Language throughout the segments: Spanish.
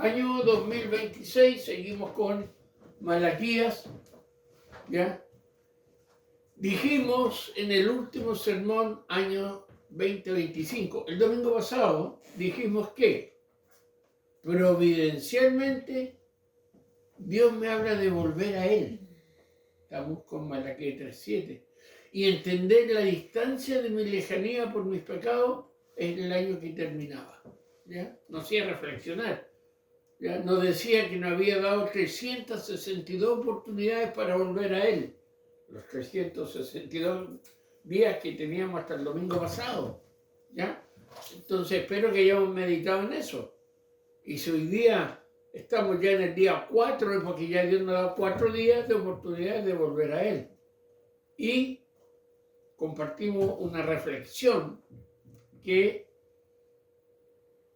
Año 2026, seguimos con Malaquías, ¿ya? Dijimos en el último sermón, año 2025, el domingo pasado, dijimos que providencialmente Dios me habla de volver a Él. Estamos con Malaquías 3:7. Y entender la distancia de mi lejanía por mis pecados es el año que terminaba. ¿Ya? Nos hacía reflexionar. ¿Ya? Nos decía que nos había dado 362 oportunidades para volver a Él. Los 362 días que teníamos hasta el domingo pasado. ¿Ya? Entonces espero que hayamos meditado en eso. Y si hoy día estamos ya en el día 4, es porque ya Dios nos ha dado 4 días de oportunidades de volver a Él. Y compartimos una reflexión que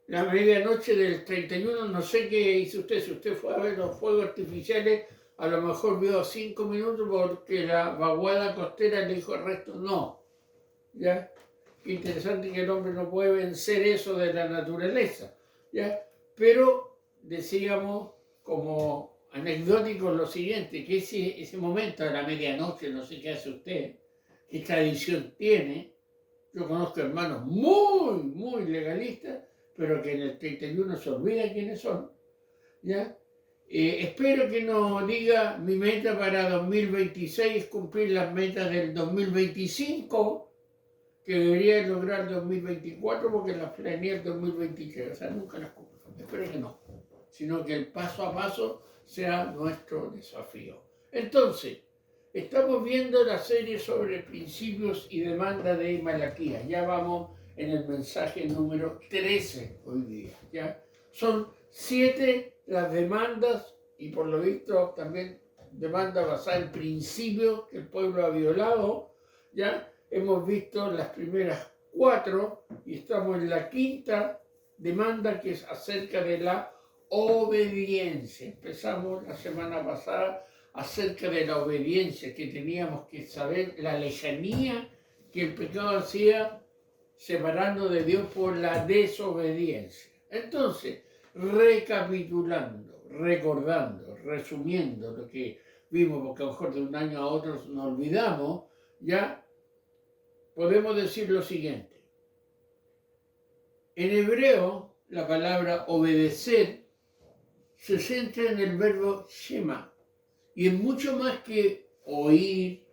la medianoche del 31, no sé qué hizo usted, si usted fue a ver los fuegos artificiales, a lo mejor vio 5 minutos porque la vaguada costera le dijo al resto no. ¿Ya? Qué interesante que el hombre no puede vencer eso de la naturaleza. ¿Ya? Pero decíamos como anecdótico lo siguiente, que ese momento de la medianoche, no sé qué hace usted, qué tradición tiene. Yo conozco hermanos muy legalistas, pero que en el 31 se olvida quiénes son. ¿Ya? Espero que nos diga mi meta para 2026 es cumplir las metas del 2025, que debería lograr 2024 porque las planeé el 2023. O sea, nunca las cumplo. Espero que no. Sino que el paso a paso sea nuestro desafío. Entonces, estamos viendo la serie sobre principios y demanda de Malaquías. Ya vamos en el mensaje número 13 hoy día. ¿Ya? Son 7 las demandas y por lo visto también demanda basada en principios que el pueblo ha violado. ¿Ya? Hemos visto las primeras 4 y estamos en la 5ª demanda, que es acerca de la obediencia. Empezamos la semana pasada acerca de la obediencia, que teníamos que saber la lejanía que el pecado hacía separando de Dios por la desobediencia. Entonces, recapitulando, recordando, resumiendo lo que vimos, porque a lo mejor de un año a otro nos olvidamos, ya podemos decir lo siguiente. En hebreo, la palabra obedecer se centra en el verbo shema, y es mucho más que oír,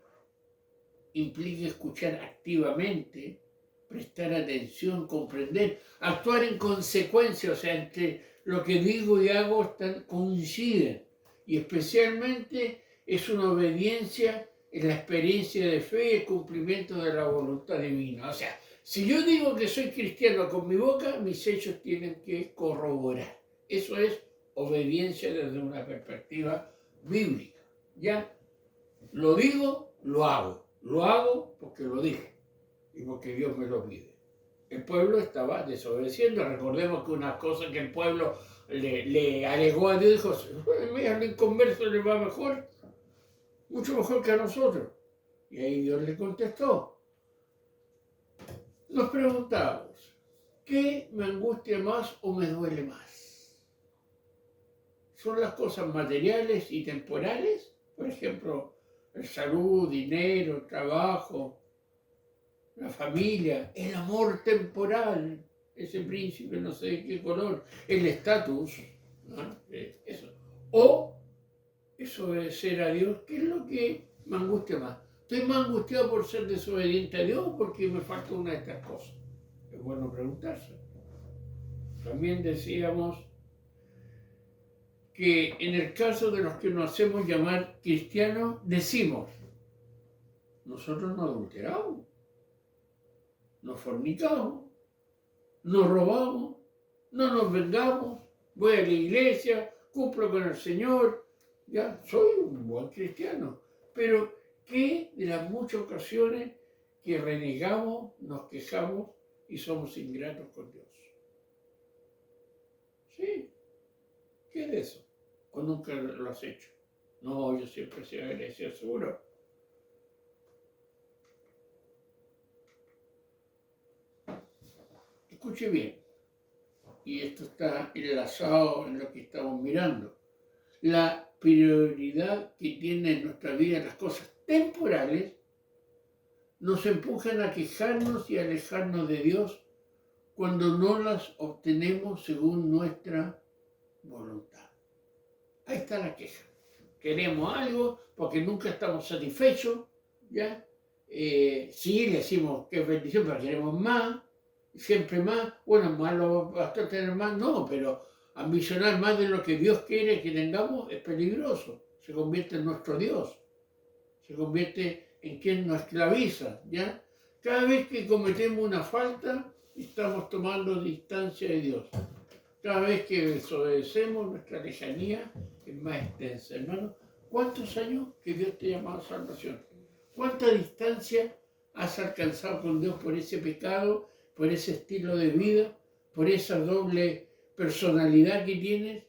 implica escuchar activamente, prestar atención, comprender, actuar en consecuencia, o sea, entre lo que digo y hago coinciden, y especialmente es una obediencia en la experiencia de fe y el cumplimiento de la voluntad divina. O sea, si yo digo que soy cristiano con mi boca, mis hechos tienen que corroborar. Eso es obediencia desde una perspectiva bíblica. ¿Ya? Lo digo, lo hago. Lo hago porque lo dije y porque Dios me lo pide. El pueblo estaba desobedeciendo. Recordemos que una cosa que el pueblo le alegó a Dios, dijo, mira, al inconverso le va mejor, mucho mejor que a nosotros. Y ahí Dios le contestó. Nos preguntamos, ¿qué me angustia más o me duele más? ¿Son las cosas materiales y temporales? Por ejemplo, salud, dinero, trabajo, la familia, el amor temporal, ese príncipe no sé de qué color, el estatus, ¿no? Eso. O desobedecer a Dios, ¿qué es lo que me angustia más? ¿Estoy más angustiado por ser desobediente a Dios o porque me falta una de estas cosas? Es bueno preguntarse. También decíamos que en el caso de los que nos hacemos llamar cristianos, decimos, nosotros no adulteramos, no fornicamos, no robamos, no nos vengamos, voy a la iglesia, cumplo con el Señor, ya soy un buen cristiano. Pero ¿qué de las muchas ocasiones que renegamos, nos quejamos y somos ingratos con Dios? Sí, ¿qué es eso? ¿O nunca lo has hecho? No, yo siempre he sido agradecido, seguro. Escuche bien. y esto está enlazado en lo que estamos mirando, la prioridad que tiene en nuestra vida las cosas temporales nos empujan a quejarnos y alejarnos de Dios cuando no las obtenemos según nuestra voluntad. Ahí está la queja. Queremos algo porque nunca estamos satisfechos, ¿ya? Sí, le decimos que es bendición, pero queremos más, siempre más. Bueno, más lo basta tener más, no, pero ambicionar más de lo que Dios quiere que tengamos es peligroso. Se convierte en nuestro Dios, se convierte en quien nos esclaviza, ¿ya? Cada vez que cometemos una falta, estamos tomando distancia de Dios. Cada vez que desobedecemos, nuestra lejanía es más extensa. Hermano, ¿cuántos años que Dios te ha llamado a salvación? ¿Cuánta distancia has alcanzado con Dios por ese pecado, por ese estilo de vida, por esa doble personalidad que tienes?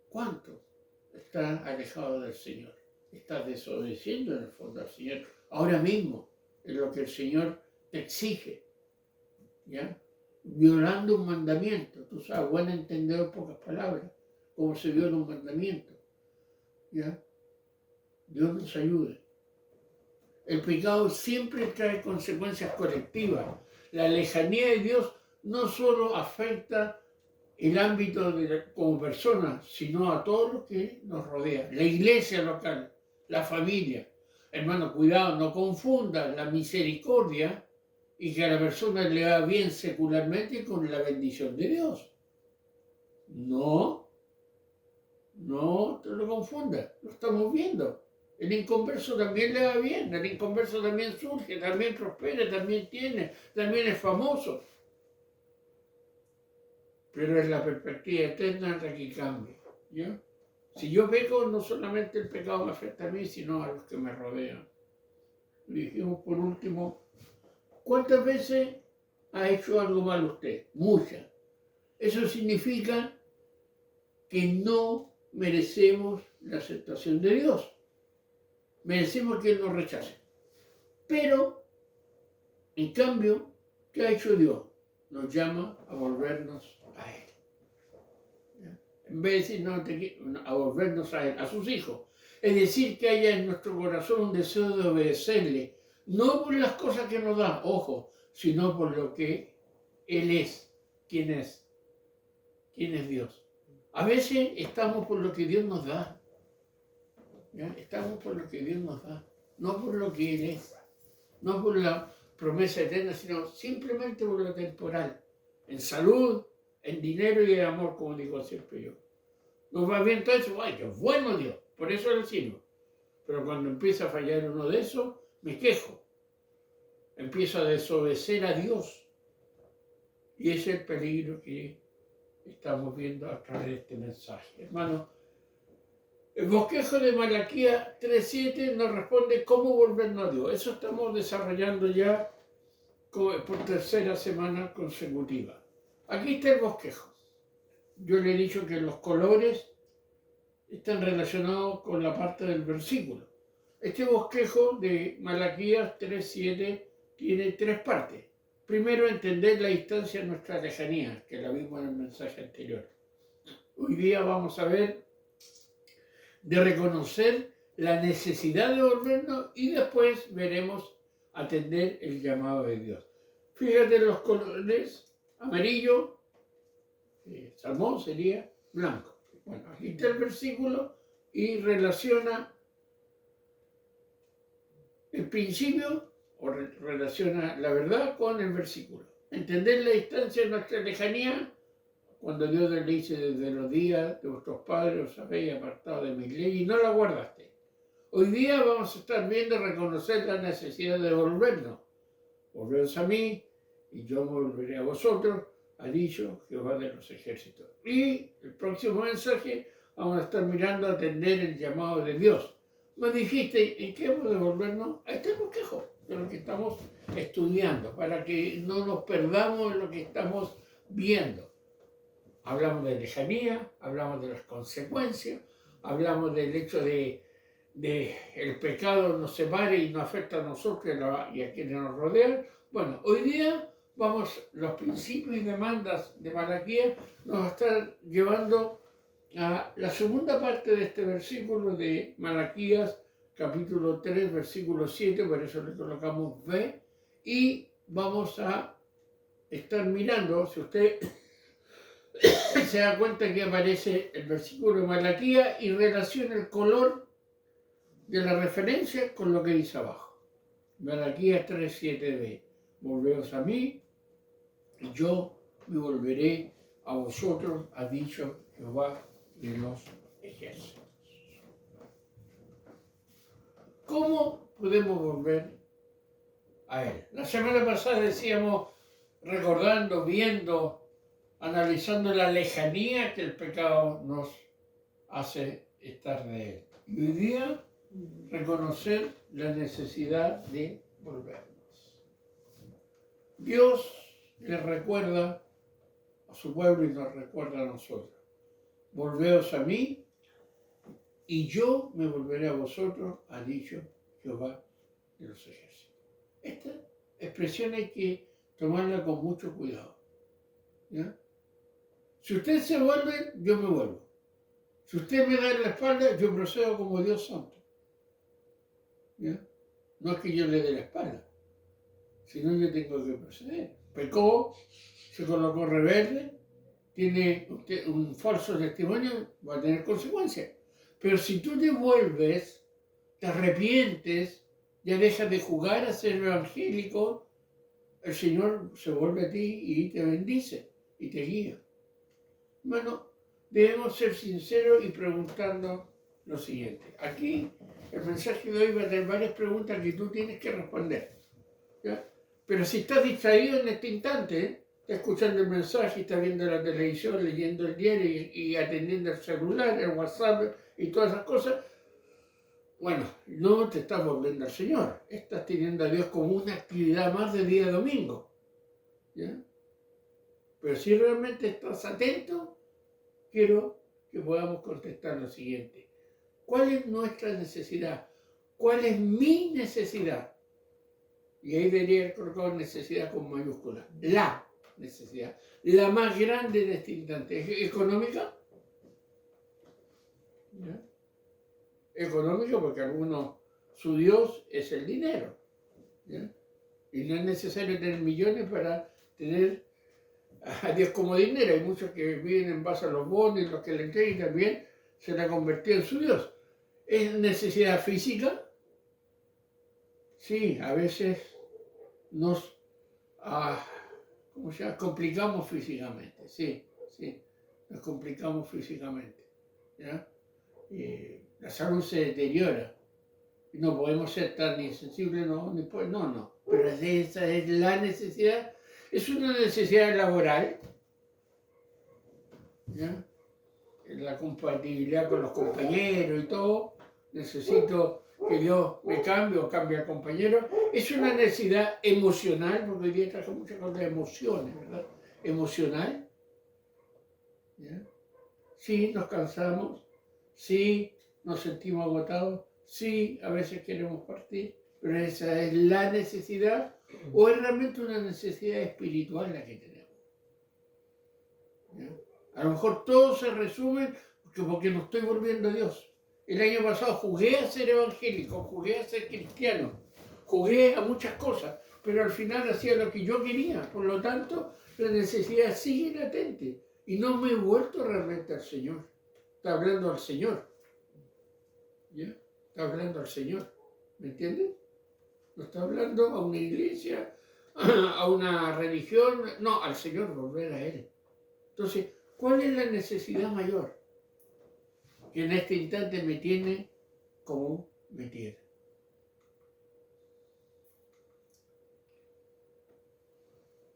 ¿Cuánto estás alejado del Señor? Estás desobedeciendo en el fondo al Señor. Ahora mismo es lo que el Señor te exige, ¿ya? Violando un mandamiento. Tú sabes, buen entendedor, pocas palabras, cómo se viola un mandamiento, ¿ya? Dios nos ayude. El pecado siempre trae consecuencias colectivas. La lejanía de Dios no solo afecta el ámbito como personas, sino a todos los que nos rodean. La iglesia local, la familia. Hermano, cuidado, no confundan la misericordia y que a la persona le va bien secularmente con la bendición de Dios. No te lo confundas, lo estamos viendo. El inconverso también le va bien, el inconverso también surge, también prospera, también tiene, también es famoso. Pero es la perspectiva eterna la que cambia, ¿ya? Si yo peco, no solamente el pecado me afecta a mí, sino a los que me rodean. Y dijimos por último, ¿cuántas veces ha hecho algo mal usted? Muchas. Eso significa que no merecemos la aceptación de Dios. Merecemos que Él nos rechace. Pero, en cambio, ¿qué ha hecho Dios? Nos llama a volvernos a Él. ¿Ya? En vez de decir a volvernos a Él, a sus hijos. Es decir, que haya en nuestro corazón un deseo de obedecerle, no por las cosas que nos da, ojo, sino por lo que Él es. ¿Quién es? ¿Quién es Dios? A veces estamos por lo que Dios nos da. ¿Ya? Estamos por lo que Dios nos da, no por lo que Él es, no por la promesa eterna, sino simplemente por lo temporal, en salud, en dinero y en amor, como digo siempre yo. Nos va bien todo eso, ¡ay, qué bueno Dios! Por eso le sirvo. Pero cuando empieza a fallar uno de esos, me quejo. Empiezo a desobedecer a Dios. Y ese es el peligro que estamos viendo a través de este mensaje. Hermano, el bosquejo de Malaquías 3:7 nos responde cómo volvernos a Dios. Eso estamos desarrollando ya por tercera semana consecutiva. Aquí está el bosquejo. Yo le he dicho que los colores están relacionados con la parte del versículo. Este bosquejo de Malaquías 3:7 tiene tres partes. Primero, entender la distancia de nuestra lejanía, que la vimos en el mensaje anterior. Hoy día vamos a ver de reconocer la necesidad de volvernos y después veremos atender el llamado de Dios. Fíjate los colores: amarillo, salmón sería blanco. Bueno, aquí está el versículo y relaciona el principio o relaciona la verdad con el versículo. Entender la distancia de nuestra lejanía. Cuando Dios le dice, desde los días de vuestros padres os habéis apartado de mis leyes y no las guardaste. Hoy día vamos a estar viendo reconocer la necesidad de volvernos. Volveos a mí y yo me volveré a vosotros, ha dicho Jehová de los ejércitos. Y el próximo mensaje vamos a estar mirando a atender el llamado de Dios. Me dijiste, ¿en qué hemos de volvernos? Ahí está el bosquejo de lo que estamos estudiando, para que no nos perdamos en lo que estamos viendo. Hablamos de lejanía, hablamos de las consecuencias, hablamos del hecho de el pecado nos separe y nos afecta a nosotros y a quienes nos rodean. Bueno, hoy día los principios y demandas de Malaquías nos están llevando a la segunda parte de este versículo de Malaquías, capítulo 3, versículo 7, por eso le colocamos B, y vamos a estar mirando, si usted se da cuenta que aparece el versículo de Malaquías y relaciona el color de la referencia con lo que dice abajo. Malaquías 3, 7b. Volveos a mí, y yo me volveré a vosotros, ha dicho Jehová de los ejércitos. ¿Cómo podemos volver a Él? La semana pasada decíamos, recordando, viendo, analizando la lejanía que el pecado nos hace estar de Él. Y hoy día, reconocer la necesidad de volvernos. Dios le recuerda a su pueblo y nos recuerda a nosotros. Volveos a mí y yo me volveré a vosotros, ha dicho Jehová de los ejércitos. Esta expresión hay que tomarla con mucho cuidado. ¿Ya? Si usted se vuelve, yo me vuelvo. Si usted me da en la espalda, yo procedo como Dios santo. ¿Ya? No es que yo le dé la espalda, sino yo tengo que proceder. Pecó, se colocó rebelde, tiene usted un falso testimonio, va a tener consecuencias. Pero si tú te vuelves, te arrepientes, ya dejas de jugar a ser evangélico, el Señor se vuelve a ti y te bendice y te guía. Bueno, debemos ser sinceros y preguntarnos lo siguiente. Aquí el mensaje de hoy va a tener varias preguntas que tú tienes que responder. ¿Ya? Pero si estás distraído en este instante, estás escuchando el mensaje, estás viendo la televisión, leyendo el diario y atendiendo el celular, el WhatsApp y todas esas cosas, bueno, no te estás volviendo al Señor. Estás teniendo a Dios como una actividad más de día domingo. ¿Ya? Pero si realmente estás atento, quiero que podamos contestar lo siguiente. ¿Cuál es nuestra necesidad? ¿Cuál es mi necesidad? Y ahí debería haber colocado necesidad con mayúscula. La necesidad. La más grande de este instante. ¿Es económica? ¿Ya? Económica porque su Dios es el dinero. ¿Ya? Y no es necesario tener millones para tener a Dios como dinero. Hay muchos que viven en base a los bonos y los que le entregan y también se le ha convertido en su Dios. ¿Es necesidad física? Sí, a veces nos complicamos físicamente, sí, nos complicamos físicamente. ¿Ya? La salud se deteriora. No podemos ser tan insensibles, no. Pero esa es la necesidad. Es una necesidad laboral. ¿Ya? La compatibilidad con los compañeros y todo. Necesito que yo me cambie o cambie al compañero. Es una necesidad emocional, porque hoy día traje muchas cosas de emociones, ¿verdad? Emocional. ¿Ya? Sí, nos cansamos. Sí, nos sentimos agotados. Sí, a veces queremos partir. Pero esa es la necesidad, o es realmente una necesidad espiritual la que tenemos. ¿Ya? A lo mejor todo se resume porque no estoy volviendo a Dios. El año pasado jugué a ser evangélico, jugué a ser cristiano, jugué a muchas cosas, pero al final hacía lo que yo quería. Por lo tanto, la necesidad sigue latente y no me he vuelto realmente al Señor. Está hablando al Señor. ¿Ya? Está hablando al Señor. ¿Me entiendes? No está hablando a una iglesia, a una religión, no, al Señor, volver a Él. Entonces, ¿cuál es la necesidad mayor? Que en este instante me tiene como me tiene.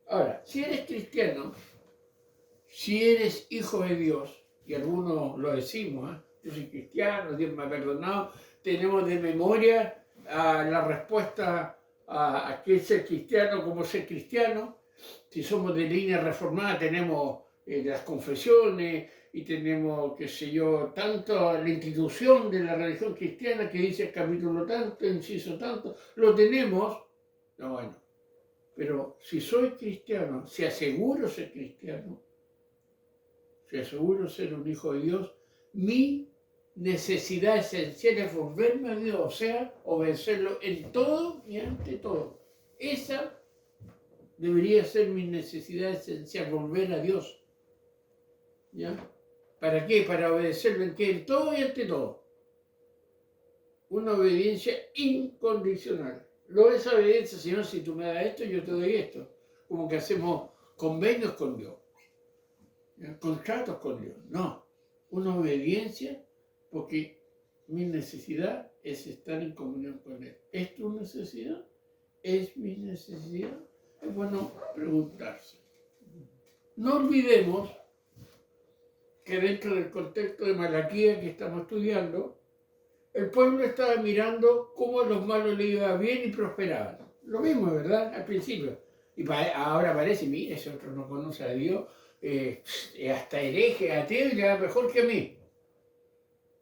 Ahora, si eres cristiano, si eres hijo de Dios, y algunos lo decimos, yo soy cristiano, Dios me ha perdonado, tenemos de memoria la respuesta a qué es ser cristiano, cómo ser cristiano. Si somos de línea reformada, tenemos las confesiones y tenemos, qué sé yo, tanto la institución de la religión cristiana que dice el capítulo tanto, inciso tanto, lo tenemos. No, bueno, Pero si soy cristiano, si aseguro ser cristiano, si aseguro ser un hijo de Dios, mi necesidad esencial es volverme a Dios, o sea, obedecerlo en todo y ante todo. Esa debería ser mi necesidad esencial, volver a Dios. ¿Ya? ¿Para qué? Para obedecerlo en qué? En todo y ante todo. Una obediencia incondicional. No es obediencia, Señor, si tú me das esto, yo te doy esto. Como que hacemos convenios con Dios, ¿ya? Contratos con Dios. No, una obediencia porque mi necesidad es estar en comunión con Él. ¿Es tu necesidad? ¿Es mi necesidad? Es bueno preguntarse. No olvidemos que dentro del contexto de Malaquías que estamos estudiando, el pueblo estaba mirando cómo a los malos le iba bien y prosperaban. Lo mismo, ¿verdad? Al principio. Y ahora parece, mira, ese otro no conoce a Dios, hasta hereje, ateo, y le va mejor que a mí.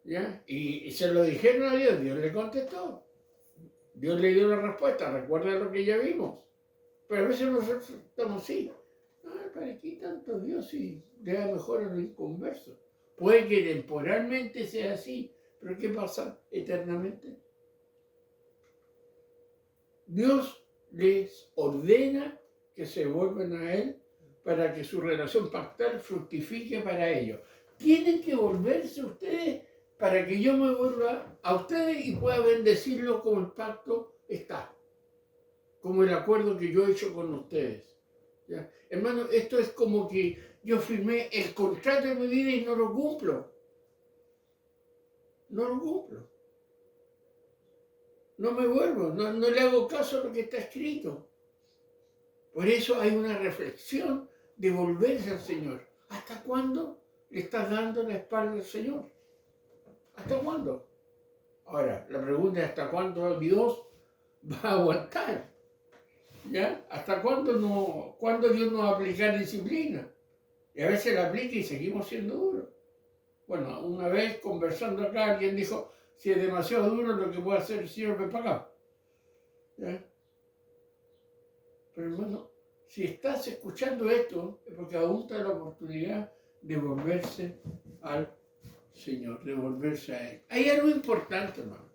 ¿Ya? Y se lo dijeron a Dios, Dios le contestó. Dios le dio la respuesta, recuerda lo que ya vimos. Pero a veces nosotros estamos así. ¿Para qué tanto Dios si le da mejor a los inconversos? Puede que temporalmente sea así, pero ¿qué pasa eternamente? Dios les ordena que se vuelvan a Él para que su relación pactal fructifique para ellos. Tienen que volverse ustedes para que yo me vuelva a ustedes y pueda bendecirlo como el pacto está, como el acuerdo que yo he hecho con ustedes. ¿Ya? Hermano, esto es como que yo firmé el contrato de mi vida y no lo cumplo. No lo cumplo. No me vuelvo, no le hago caso a lo que está escrito. Por eso hay una reflexión de volverse al Señor. ¿Hasta cuándo le estás dando la espalda al Señor? ¿Hasta cuándo? Ahora, la pregunta es ¿hasta cuándo Dios va a aguantar? ¿Ya? ¿Hasta cuándo Dios nos va a aplicar disciplina? Y a veces la aplica y seguimos siendo duros. Bueno, una vez conversando acá, alguien dijo, si es demasiado duro lo que puede hacer el Señor, ven para acá. ¿Ya? Pero hermano, si estás escuchando esto, es porque aún está la oportunidad de volverse al Señor, de volverse a Él. Hay algo importante, hermano.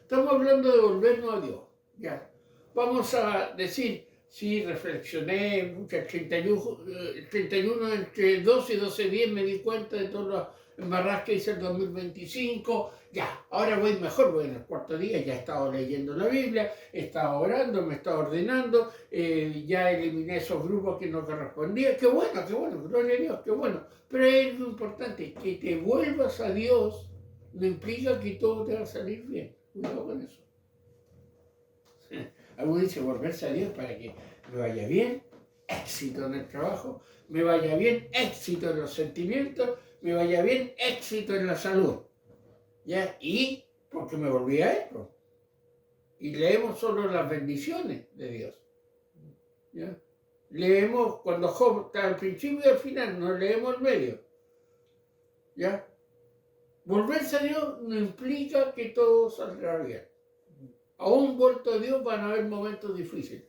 Estamos hablando de volvernos a Dios. Ya. Vamos a decir, sí, reflexioné, el 31 entre 12 y 12:10 me di cuenta de todas las embarradas que hice el 2025. Ya, ahora voy mejor, voy en el cuarto día, ya he estado leyendo la Biblia, he estado orando, me he estado ordenando, ya eliminé esos grupos que no correspondían. Qué bueno, gloria a Dios, qué bueno. Pero es algo importante, que te vuelvas a Dios no implica que todo te va a salir bien. Cuidado con eso. Algunos dicen volverse a Dios para que me vaya bien, éxito en el trabajo, me vaya bien, éxito en los sentimientos, me vaya bien, éxito en la salud. ¿Ya? Y porque me volví a Él. Y leemos solo las bendiciones de Dios. ¿Ya? Leemos cuando Job está al principio y al final, no leemos el medio. ¿Ya? Volverse a Dios no implica que todo saldrá bien. Aún vuelto a Dios van a haber momentos difíciles,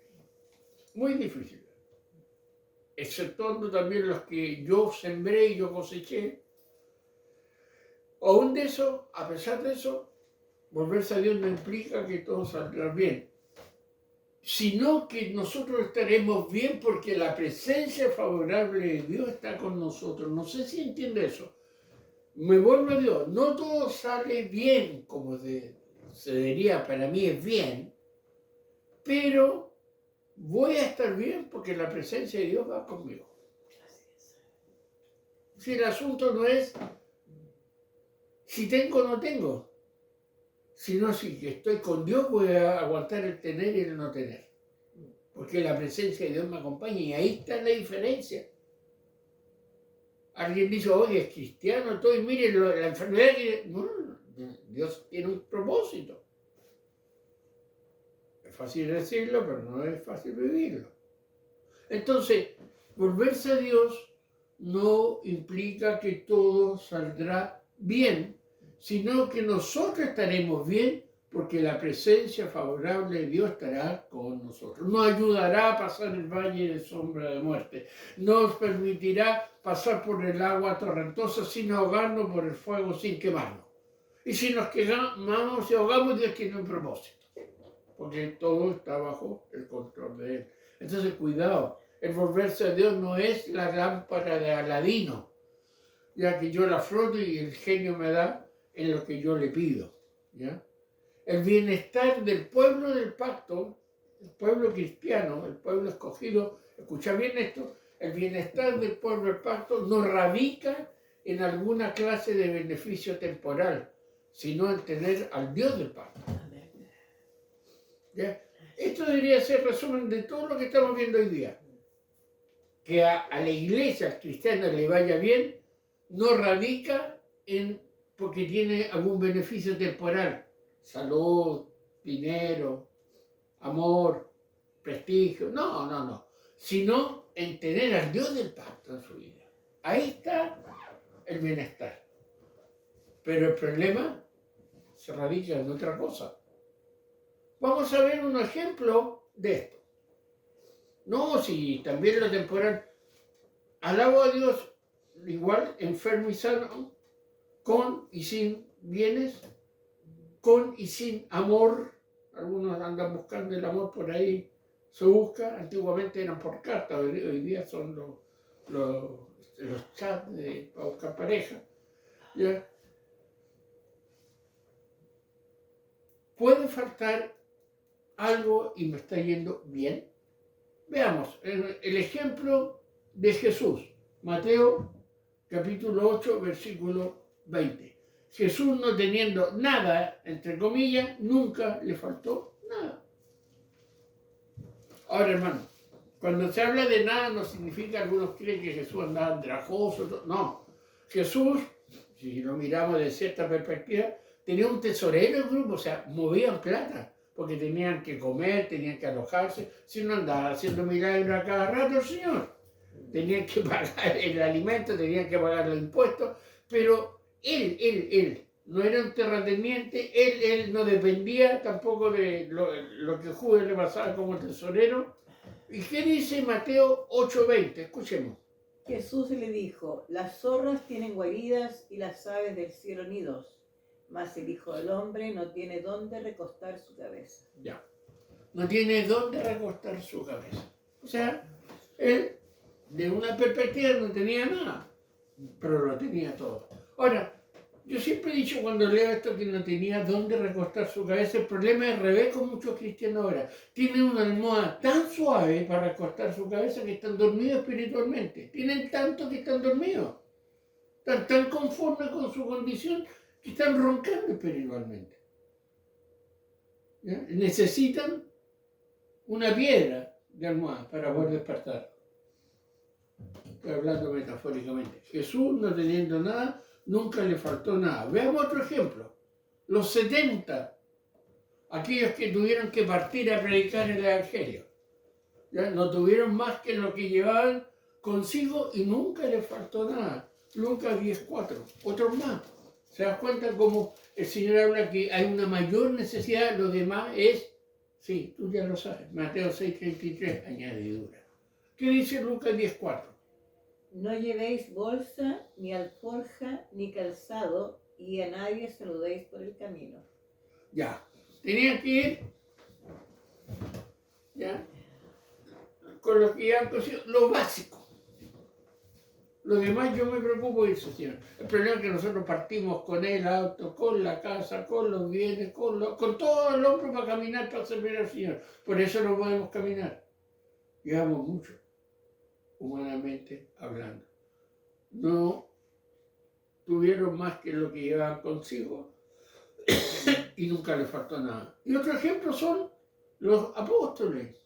muy difíciles, exceptuando también los que yo sembré y yo coseché. Aún de eso, a pesar de eso, volverse a Dios no implica que todo saldrá bien, sino que nosotros estaremos bien porque la presencia favorable de Dios está con nosotros. No sé si entiende eso. Me vuelvo a Dios, no todo sale bien como se diría, para mí es bien, pero voy a estar bien porque la presencia de Dios va conmigo. Si el asunto no es si tengo o no tengo, sino si estoy con Dios voy a aguantar el tener y el no tener, porque la presencia de Dios me acompaña y ahí está la diferencia. Alguien dice, oye, es cristiano, todo, y mire la enfermedad que... No, Dios tiene un propósito. Es fácil decirlo, pero no es fácil vivirlo. Entonces, volverse a Dios no implica que todo saldrá bien, sino que nosotros estaremos bien porque la presencia favorable de Dios estará con nosotros. Nos ayudará a pasar el valle de sombra de muerte. Nos permitirá pasar por el agua torrentosa sin ahogarnos, por el fuego sin quemarnos. Y si nos quemamos y ahogamos, Dios tiene un propósito, porque todo está bajo el control de Él. Entonces, cuidado, el volverse a Dios no es la lámpara de Aladino, ya que yo la froto y el genio me da en lo que yo le pido, ¿ya? El bienestar del pueblo del pacto, el pueblo cristiano, el pueblo escogido, escucha bien esto, el bienestar del pueblo del pacto no radica en alguna clase de beneficio temporal, sino en tener al Dios del pacto. ¿Ya? Esto debería ser el resumen de todo lo que estamos viendo hoy día. Que a la iglesia cristiana le vaya bien, no radica en porque tiene algún beneficio temporal, salud, dinero, amor, prestigio, no, sino en tener al Dios del pacto en su vida. Ahí está el bienestar. Pero el problema se radica en otra cosa. Vamos a ver un ejemplo de esto. No, si también lo temporal. Alabo a Dios igual, enfermo y sano, con y sin bienes, con y sin amor. Algunos andan buscando el amor por ahí, se busca. Antiguamente eran por carta, hoy día son los chats para buscar pareja. ¿Ya? Puede faltar algo y me está yendo bien. Veamos el ejemplo de Jesús, Mateo capítulo 8, versículo 20. Jesús, no teniendo nada, entre comillas, nunca le faltó nada. Ahora, hermano, cuando se habla de nada no significa, algunos creen que Jesús andaba andrajoso, no. Jesús, si lo miramos de cierta perspectiva, tenía un tesorero el grupo, o sea, movían plata, porque tenían que comer, tenían que alojarse, si no andaba haciendo milagros a cada rato el Señor. Tenían que pagar el alimento, tenían que pagar los impuestos, pero él no era un terrateniente, él no dependía tampoco de lo que Judas le pasaba como tesorero. ¿Y qué dice Mateo 8:20? Escuchemos. Jesús le dijo: las zorras tienen guaridas y las aves del cielo nidos, mas el Hijo del Hombre no tiene dónde recostar su cabeza. Ya, no tiene dónde recostar su cabeza. O sea, él de una perspectiva no tenía nada, pero lo tenía todo. Ahora, yo siempre he dicho cuando leo esto que no tenía dónde recostar su cabeza. El problema es al revés con muchos cristianos ahora. Tienen una almohada tan suave para recostar su cabeza que están dormidos espiritualmente. Tienen tanto que están dormidos. Están tan conformes con su condición que están roncando espiritualmente. ¿Ya? Necesitan una piedra de almohada para poder despertar. Estoy hablando metafóricamente. Jesús, no teniendo nada, nunca le faltó nada. Veamos otro ejemplo. Los 70, aquellos que tuvieron que partir a predicar el Evangelio, ¿ya? No tuvieron más que lo que llevaban consigo y nunca les faltó nada. Lucas 10:4. Otros más. ¿Se das cuenta cómo el Señor habla que hay una mayor necesidad? Lo demás es, sí, tú ya lo sabes, Mateo 6:33, añadidura. ¿Qué dice Lucas 10:4? No llevéis bolsa, ni alforja, ni calzado, y a nadie saludéis por el camino. Ya, tenían que ir, ya, con lo que ya han conocido, lo básico. Lo demás yo me preocupo de eso, Señor. El problema es que nosotros partimos con el auto, con la casa, con los bienes, con todo el hombro para caminar, para servir al Señor. Por eso no podemos caminar. Llevamos mucho, humanamente hablando. No tuvieron más que lo que llevaban consigo y nunca les faltó nada. Y otro ejemplo son los apóstoles.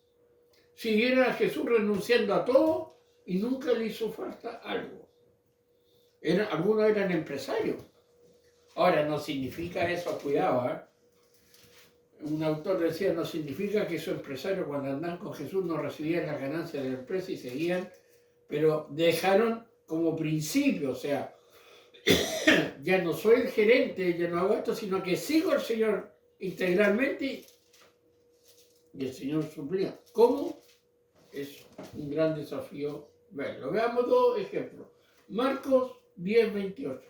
Siguieron a Jesús renunciando a todo y nunca le hizo falta algo. Algunos eran empresarios. Ahora, no significa eso, cuidado, ¿eh? Un autor decía, no significa que esos empresarios cuando andaban con Jesús no recibían las ganancias de la empresa y seguían, pero dejaron como principio, o sea, ya no soy el gerente, ya no hago esto, sino que sigo al Señor integralmente y el Señor suplía. ¿Cómo? Es un gran desafío verlo. Veamos dos ejemplos. Marcos 10:28.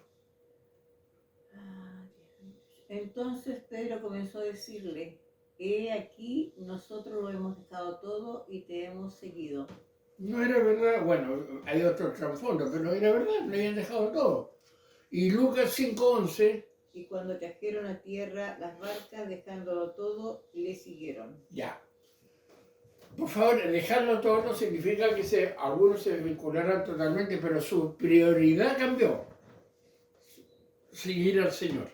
Entonces Pedro comenzó a decirle: he aquí, nosotros lo hemos dejado todo y te hemos seguido. No era verdad, bueno, hay otro trasfondo, pero era verdad, le habían dejado todo. Y Lucas 5:11, Y cuando trajeron a tierra las barcas, dejándolo todo, le siguieron. ya. Por favor, dejarlo todo no significa que algunos se vincularán totalmente, pero su prioridad cambió. Seguir al Señor,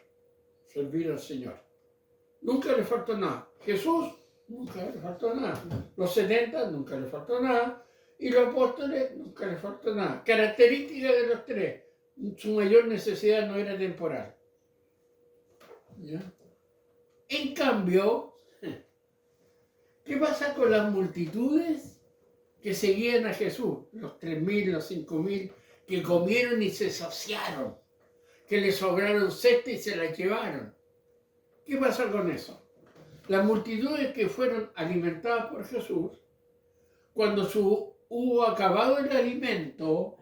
servir al Señor. Nunca le faltó nada. Jesús, nunca le faltó nada. Los 70, nunca le faltó nada. Y los apóstoles, nunca le faltó nada. Característica de los tres, su mayor necesidad no era temporal. ¿Ya? En cambio, ¿qué pasa con las multitudes que seguían a Jesús? Los 3.000, los 5.000, que comieron y se saciaron, que les sobraron cestas y se las llevaron. ¿Qué pasa con eso? Las multitudes que fueron alimentadas por Jesús, cuando hubo acabado el alimento,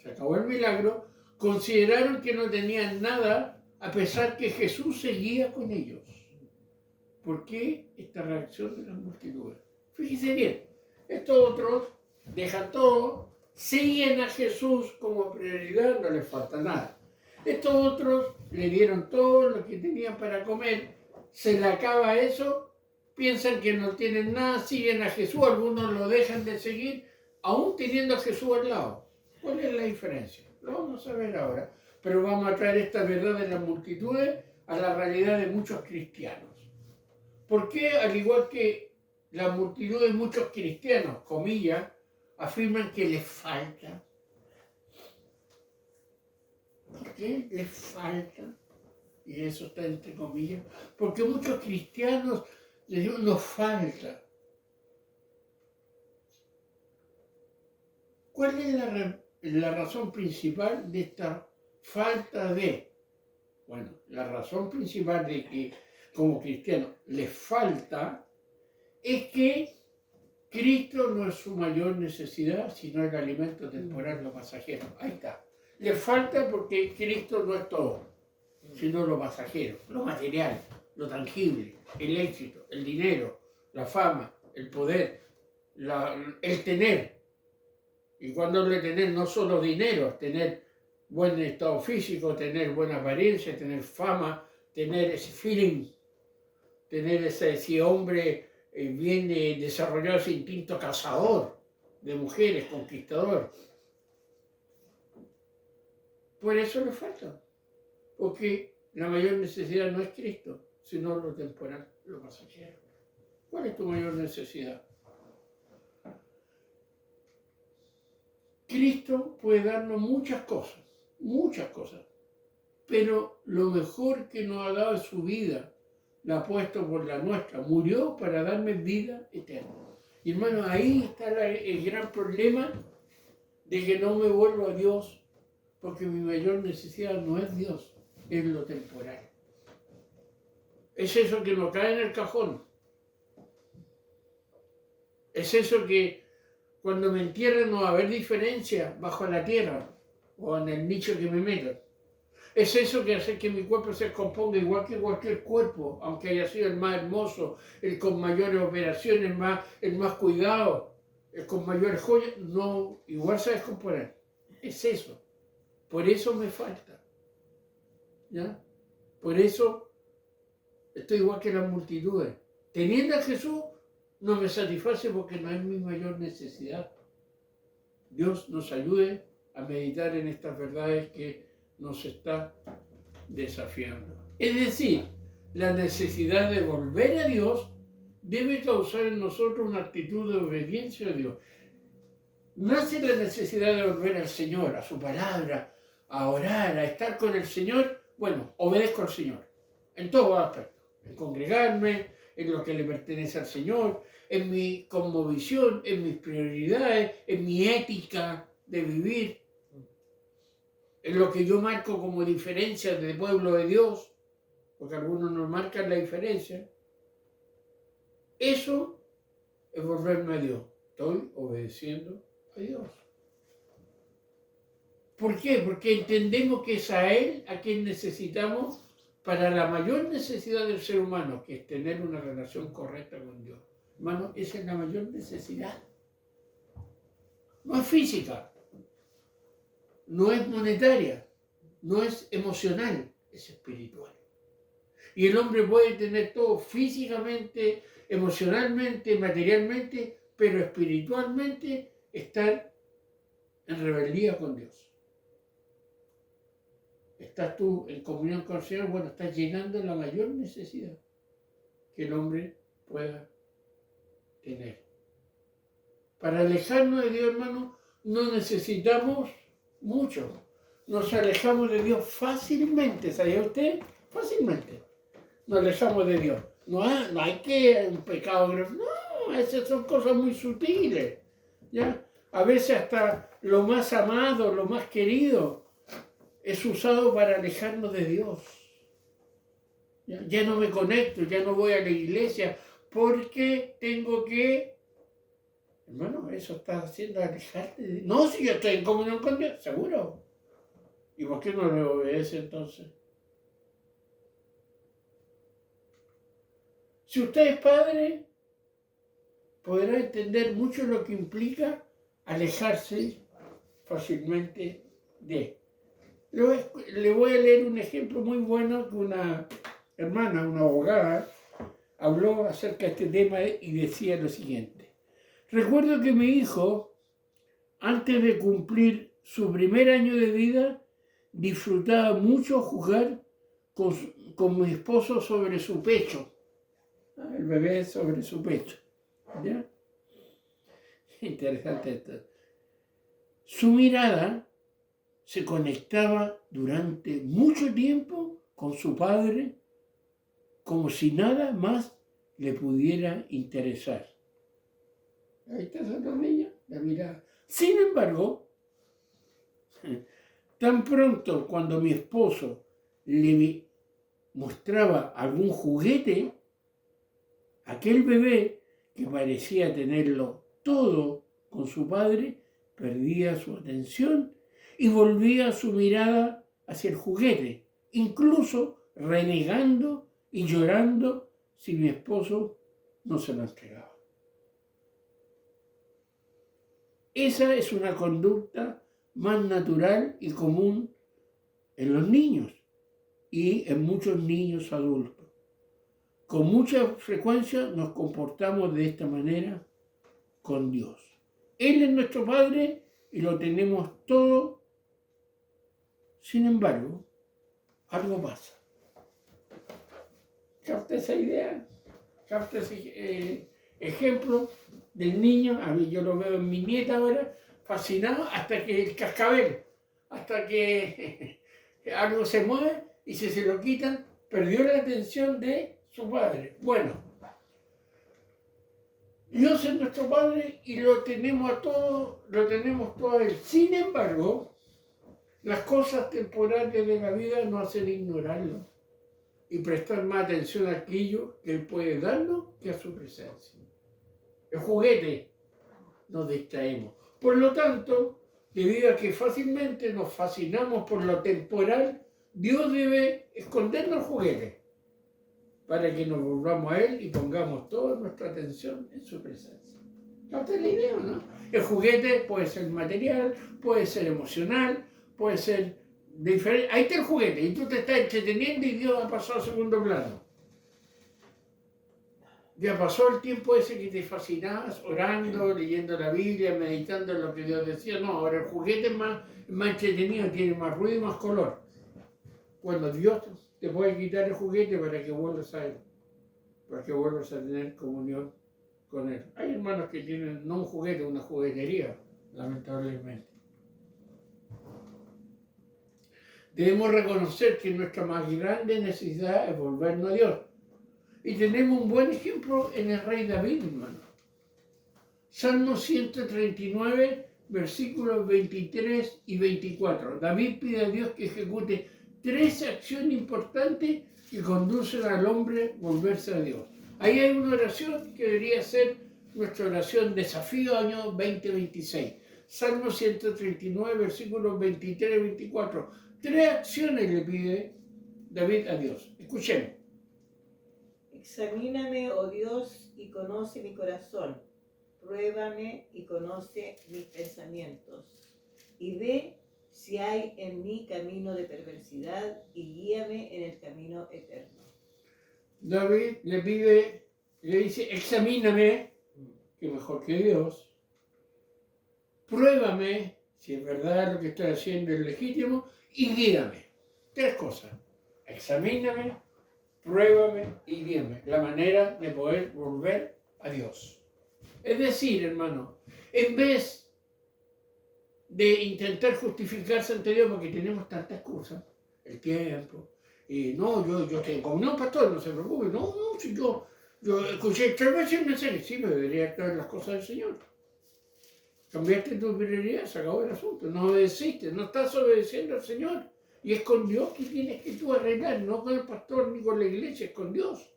se acabó el milagro, consideraron que no tenían nada a pesar que Jesús seguía con ellos. ¿Por qué esta reacción de las multitudes? Fíjense bien, estos otros dejan todo, siguen a Jesús como prioridad, no les falta nada. Estos otros le dieron todo lo que tenían para comer, se le acaba eso, piensan que no tienen nada, siguen a Jesús, algunos lo dejan de seguir, aún teniendo a Jesús al lado. ¿Cuál es la diferencia? Lo vamos a ver ahora, pero vamos a traer esta verdad de las multitudes a la realidad de muchos cristianos. ¿Por qué, al igual que la multitud de muchos cristianos, comillas, afirman que les falta? ¿Por qué les falta? Y eso está entre comillas. Porque muchos cristianos les digo, nos falta. ¿Cuál es la razón principal de esta falta de? Bueno, la razón principal de que como cristianos les falta es que Cristo no es su mayor necesidad, sino el alimento temporal, lo pasajero. Ahí está. Les falta porque Cristo no es todo, sino lo pasajero, lo material, lo tangible, el éxito, el dinero, la fama, el poder, el tener. Y cuando hablo de tener, no solo dinero, tener buen estado físico, tener buena apariencia, tener fama, tener ese feeling, tener ese hombre bien desarrollado, ese instinto cazador de mujeres, conquistador. Por eso le falta, porque la mayor necesidad no es Cristo, sino lo temporal, lo pasajero. ¿Cuál es tu mayor necesidad? Cristo puede darnos muchas cosas, pero lo mejor que nos ha dado es su vida, la ha puesto por la nuestra, murió para darme vida eterna. Y hermano, ahí está el gran problema de que no me vuelvo a Dios, porque mi mayor necesidad no es Dios, es lo temporal. Es eso que no cae en el cajón. Es eso que cuando me entierren no va a haber diferencia bajo la tierra o en el nicho que me metan. Es eso que hace que mi cuerpo se componga igual que cualquier cuerpo, aunque haya sido el más hermoso, el con mayores operaciones, el más cuidado, el con mayores joyas, no, igual se descompone. Es eso. Por eso me falta. ¿Ya? Por eso estoy igual que las multitudes. Teniendo a Jesús, no me satisface porque no es mi mayor necesidad. Dios nos ayude a meditar en estas verdades que nos está desafiando. Es decir, la necesidad de volver a Dios debe causar en nosotros una actitud de obediencia a Dios. Nace la necesidad de volver al Señor, a su palabra, a orar, a estar con el Señor. Bueno, obedezco al Señor en todos aspectos, en congregarme, en lo que le pertenece al Señor, en mi cosmovisión, en mis prioridades, en mi ética de vivir, en lo que yo marco como diferencia del pueblo de Dios. porque algunos no marcan la diferencia. Eso es volverme a Dios. Estoy obedeciendo a Dios. ¿Por qué? Porque entendemos que es a Él a quien necesitamos para la mayor necesidad del ser humano, que es tener una relación correcta con Dios. Hermano, esa es la mayor necesidad. No es física, no es monetaria, no es emocional, es espiritual. Y el hombre puede tener todo físicamente, emocionalmente, materialmente, pero espiritualmente estar en rebeldía con Dios. Estás tú en comunión con el Señor, bueno, estás llenando la mayor necesidad que el hombre pueda tener. Para alejarnos de Dios, hermano, no necesitamos mucho. Nos alejamos de Dios fácilmente, ¿sabía usted? Fácilmente. Nos alejamos de Dios. No hay que un pecado grave. No, esas son cosas muy sutiles. ¿Ya? A veces hasta lo más amado, lo más querido, es usado para alejarnos de Dios. Ya no me conecto, ya no voy a la iglesia, porque tengo que... Hermano, eso está haciendo alejarte de Dios. No, si yo estoy en comunión con Dios, seguro. ¿Y por qué no le obedece entonces? Si usted es padre, podrá entender mucho lo que implica alejarse fácilmente de. Le voy a leer un ejemplo muy bueno que una hermana, una abogada, habló acerca de este tema y decía lo siguiente. Recuerdo que mi hijo, antes de cumplir su primer año de vida, disfrutaba mucho jugar con mi esposo sobre su pecho. El bebé sobre su pecho. ¿Ya? Interesante esto. Su mirada se conectaba durante mucho tiempo con su padre como si nada más le pudiera interesar. Ahí está esa niña, la mirada. Sin embargo, tan pronto cuando mi esposo le mostraba algún juguete, aquel bebé que parecía tenerlo todo con su padre, perdía su atención y volvía su mirada hacia el juguete, incluso renegando y llorando si mi esposo no se lo entregaba. Esa es una conducta más natural y común en los niños y en muchos niños adultos. Con mucha frecuencia nos comportamos de esta manera con Dios. Él es nuestro Padre y lo tenemos todo. Sin embargo, algo pasa. ¿Capta esa idea? ¿Capta ese ejemplo del niño? A mí yo lo veo en mi nieta ahora, fascinado, hasta que el cascabel, hasta que algo se mueve y si se lo quitan, perdió la atención de su padre. Bueno, Dios es nuestro Padre y lo tenemos todo a Él. Sin embargo, las cosas temporales de la vida nos hacen ignorarlo y prestar más atención a aquello que Él puede darnos que a su presencia. El juguete nos distraemos. Por lo tanto, debido a que fácilmente nos fascinamos por lo temporal, Dios debe escondernos el juguete para que nos volvamos a Él y pongamos toda nuestra atención en su presencia. ¿Capta la idea, no? El juguete puede ser material, puede ser emocional, puede ser diferente. Ahí está el juguete y tú te estás entreteniendo y Dios ha pasado a segundo plano. Ya pasó el tiempo ese que te fascinabas orando, leyendo la Biblia, meditando en lo que Dios decía. No, ahora el juguete es más entretenido, tiene más ruido y más color. Cuando Dios te puede quitar el juguete para que vuelvas a Él, para que vuelvas a tener comunión con Él. Hay hermanos que tienen no un juguete, una juguetería, lamentablemente. Debemos reconocer que nuestra más grande necesidad es volvernos a Dios. Y tenemos un buen ejemplo en el rey David, hermano. Salmo 139, versículos 23 y 24. David pide a Dios que ejecute 3 acciones importantes que conducen al hombre a volverse a Dios. Ahí hay una oración que debería ser nuestra oración desafío año 2026. Salmo 139, versículos 23 y 24. 3 acciones le pide David a Dios. Escuchemos. Examíname, oh Dios, y conoce mi corazón. Pruébame y conoce mis pensamientos. Y ve si hay en mí camino de perversidad y guíame en el camino eterno. David le dice, examíname, que mejor que Dios. Pruébame si es verdad lo que estoy haciendo es legítimo y guíame. 3 cosas. Examíname, pruébame y guíame. La manera de poder volver a Dios. Es decir, hermano, en vez de intentar justificarse ante Dios porque tenemos tantas cosas, el tiempo, y no, yo tengo, no, pastor, no se preocupe, no, si yo escuché 3 veces el mensaje, sí, pero debería actuar en las cosas del Señor. Cambiaste tu prioridad, se acabó el asunto, no obedeciste, no estás obedeciendo al Señor. Y es con Dios que tienes que tú arreglar, no con el pastor ni con la iglesia, es con Dios.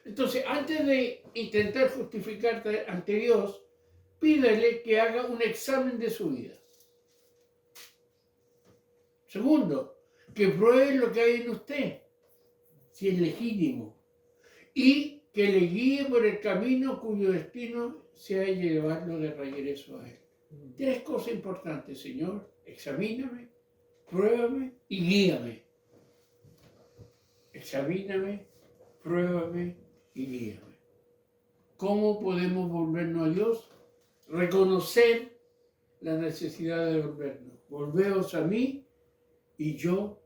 Entonces, antes de intentar justificarte ante Dios, pídele que haga un examen de su vida. Segundo, que pruebe lo que hay en usted, si es legítimo, y que le guíe por el camino cuyo destino sea llevarlo de regreso a Él. 3 cosas importantes, Señor: examíname, pruébame y guíame. Examíname, pruébame y guíame. ¿Cómo podemos volvernos a Dios? Reconocer la necesidad de volvernos. Volveos a mí y yo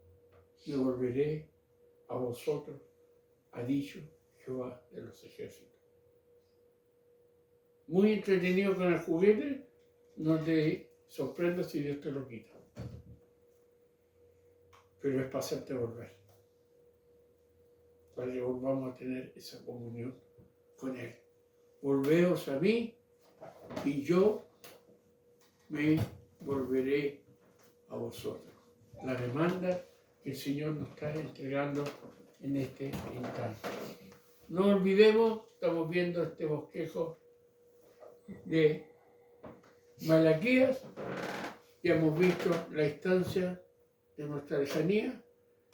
me volveré a vosotros, ha dicho Jehová de los ejércitos. Muy entretenido con el juguete, no te sorprendas si Dios te lo quita. Pero es para hacerte volver, para que volvamos a tener esa comunión con Él. Volveos a mí y yo me volveré a vosotros. La demanda que el Señor nos está entregando en este instante. No olvidemos, estamos viendo este bosquejo de Malaquías, ya hemos visto la instancia de nuestra lejanía,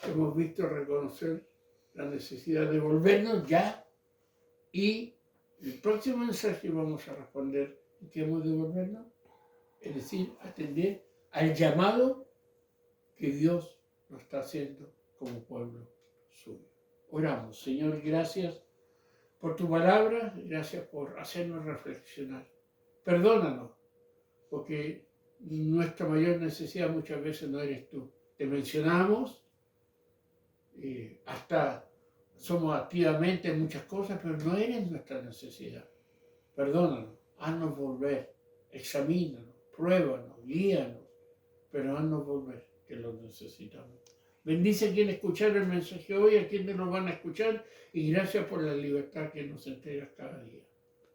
hemos visto reconocer la necesidad de volvernos ya, y el próximo mensaje vamos a responder en qué hemos de volvernos, es decir, atender al llamado que Dios nos está haciendo como pueblo suyo. Oramos. Señor, gracias por tu palabra, gracias por hacernos reflexionar. Perdónanos, porque nuestra mayor necesidad muchas veces no eres tú. Te mencionamos, hasta somos activamente en muchas cosas, pero no eres nuestra necesidad. Perdónanos, haznos volver, examínanos, pruébanos, guíanos, pero haznos volver, que lo necesitamos. Bendice a quienes escucharon el mensaje hoy, a quienes nos van a escuchar, y gracias por la libertad que nos entregas cada día.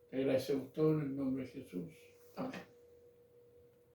Te agradecemos todo en el nombre de Jesús. Amén.